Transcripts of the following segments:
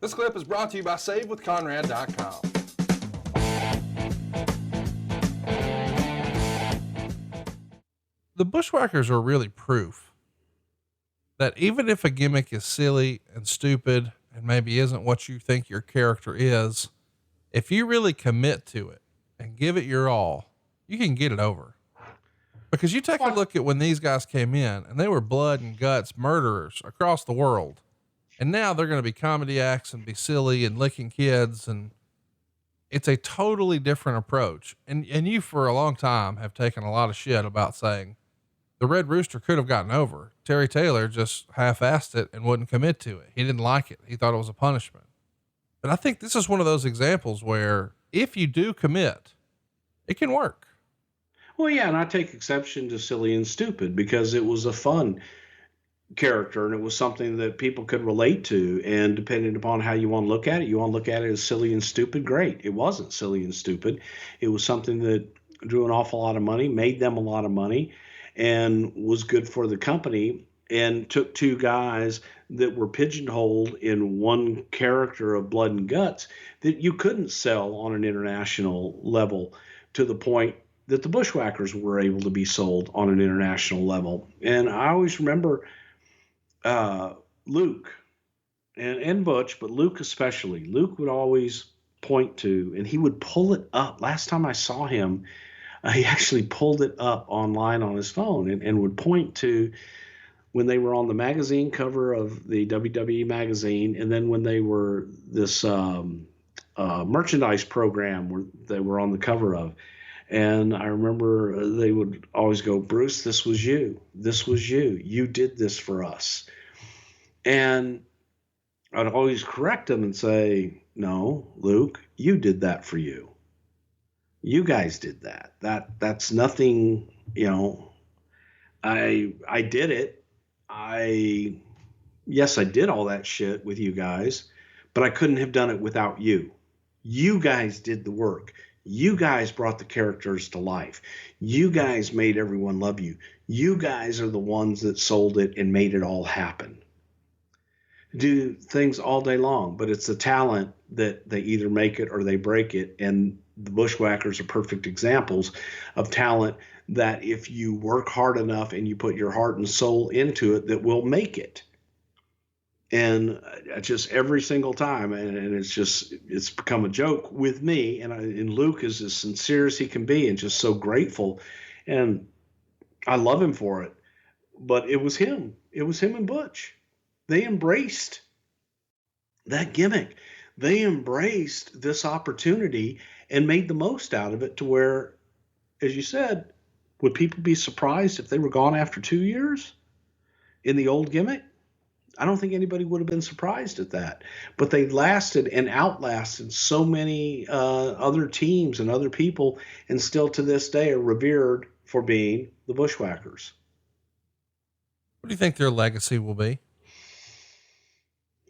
This clip is brought to you by SaveWithConrad.com. The Bushwhackers are really proof that even if a gimmick is silly and stupid and maybe isn't what you think your character is, if you really commit to it and give it your all, you can get it over. Because you take a look at when these guys came in and they were blood and guts murderers across the world. And now they're going to be comedy acts and be silly and licking kids. And it's a totally different approach. And you for a long time have taken a lot of shit about saying the Red Rooster could have gotten over. Terry Taylor just half-assed it and wouldn't commit to it. He didn't like it. He thought it was a punishment. But I think this is one of those examples where if you do commit, it can work. Well, yeah. And I take exception to silly and stupid because it was a fun character and it was something that people could relate to. And depending upon how you want to look at it, you want to look at it as silly and stupid. Great. It wasn't silly and stupid. It was something that drew an awful lot of money, made them a lot of money, and was good for the company, and took two guys that were pigeonholed in one character of blood and guts that you couldn't sell on an international level to the point that the Bushwhackers were able to be sold on an international level. And I always remember Luke and Butch, but Luke especially. Luke would always point to, and he would pull it up. Last time I saw him, he actually pulled it up online on his phone and would point to when they were on the magazine cover of the WWE magazine, and then when they were this merchandise program where they were on the cover of. And I remember they would always go, Bruce, this was you. This was you. You did this for us. And I'd always correct them and say, no, Luke, you did that for you. You guys did that. That's nothing, you know, I did it. Yes, I did all that shit with you guys, but I couldn't have done it without you. You guys did the work. You guys brought the characters to life. You guys made everyone love you. You guys are the ones that sold it and made it all happen. Do things all day long, but it's the talent that they either make it or they break it. And the Bushwhackers are perfect examples of talent that if you work hard enough and you put your heart and soul into it, that will make it. And just every single time, and it's become a joke with me. And Luke is as sincere as he can be and just so grateful. And I love him for it. But it was him. It was him and Butch. They embraced that gimmick. They embraced this opportunity and made the most out of it to where, as you said, would people be surprised if they were gone after 2 years in the old gimmick? I don't think anybody would have been surprised at that. But they lasted and outlasted so many other teams and other people, and still to this day are revered for being the Bushwhackers. What do you think their legacy will be?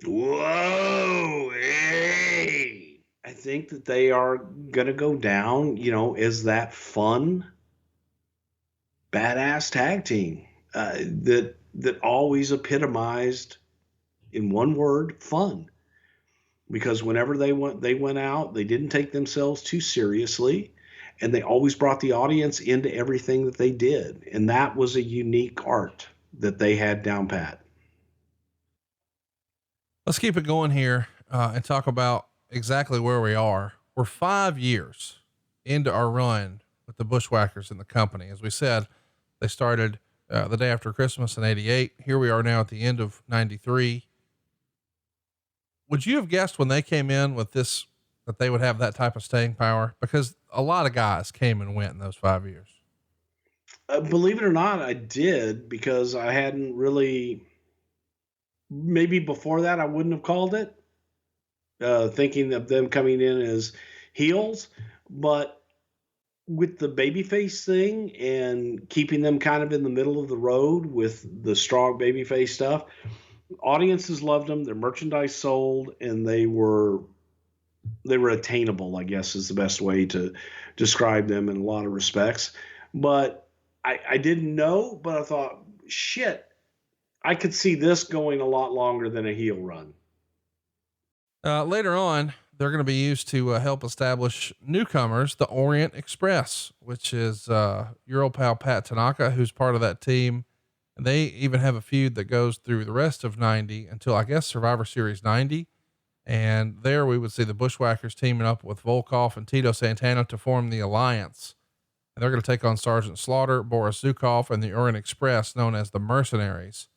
Whoa, hey. I think that they are going to go down, you know, as that fun, badass tag team that always epitomized in one word, fun. Because whenever they went out, they didn't take themselves too seriously, and they always brought the audience into everything that they did. And that was a unique art that they had down pat. Let's keep it going here and talk about exactly where we are. We're 5 years into our run with the Bushwhackers in the company. As we said, they started the day after Christmas in 88. Here we are now at the end of 93. Would you have guessed when they came in with this, that they would have that type of staying power? Because a lot of guys came and went in those 5 years. Believe it or not, I did, because I hadn't really, maybe before that, I wouldn't have called it, thinking of them coming in as heels, but with the babyface thing and keeping them kind of in the middle of the road with the strong babyface stuff, audiences loved them. Their merchandise sold, and they were attainable, I guess is the best way to describe them in a lot of respects. But I didn't know, but I thought, shit, I could see this going a lot longer than a heel run. Later on, they're going to be used to help establish newcomers, the Orient Express, which is your old pal Pat Tanaka, who's part of that team. And they even have a feud that goes through the rest of 90 until, I guess, Survivor Series 90. And there we would see the Bushwhackers teaming up with Volkov and Tito Santana to form the Alliance. And they're going to take on Sergeant Slaughter, Boris Zukov, and the Orient Express, known as the Mercenaries.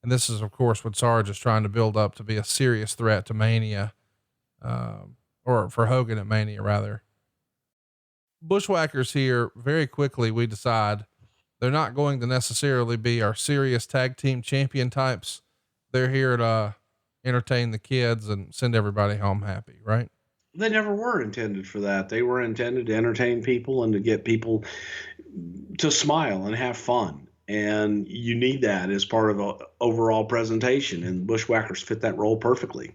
And this is, of course, what Sarge is trying to build up to be a serious threat to Mania, or for Hogan at Mania, rather. Bushwhackers here, very quickly, we decide they're not going to necessarily be our serious tag team champion types. They're here to entertain the kids and send everybody home happy, right? They never were intended for that. They were intended to entertain people and to get people to smile and have fun. And you need that as part of an overall presentation. And Bushwhackers fit that role perfectly.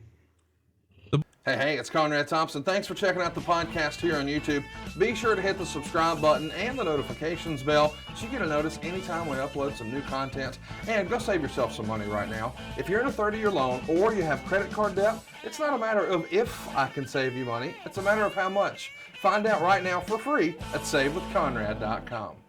Hey, it's Conrad Thompson. Thanks for checking out the podcast here on YouTube. Be sure to hit the subscribe button and the notifications bell so you get a notice anytime we upload some new content. And go save yourself some money right now. If you're in a 30-year loan or you have credit card debt, it's not a matter of if I can save you money. It's a matter of how much. Find out right now for free at SaveWithConrad.com.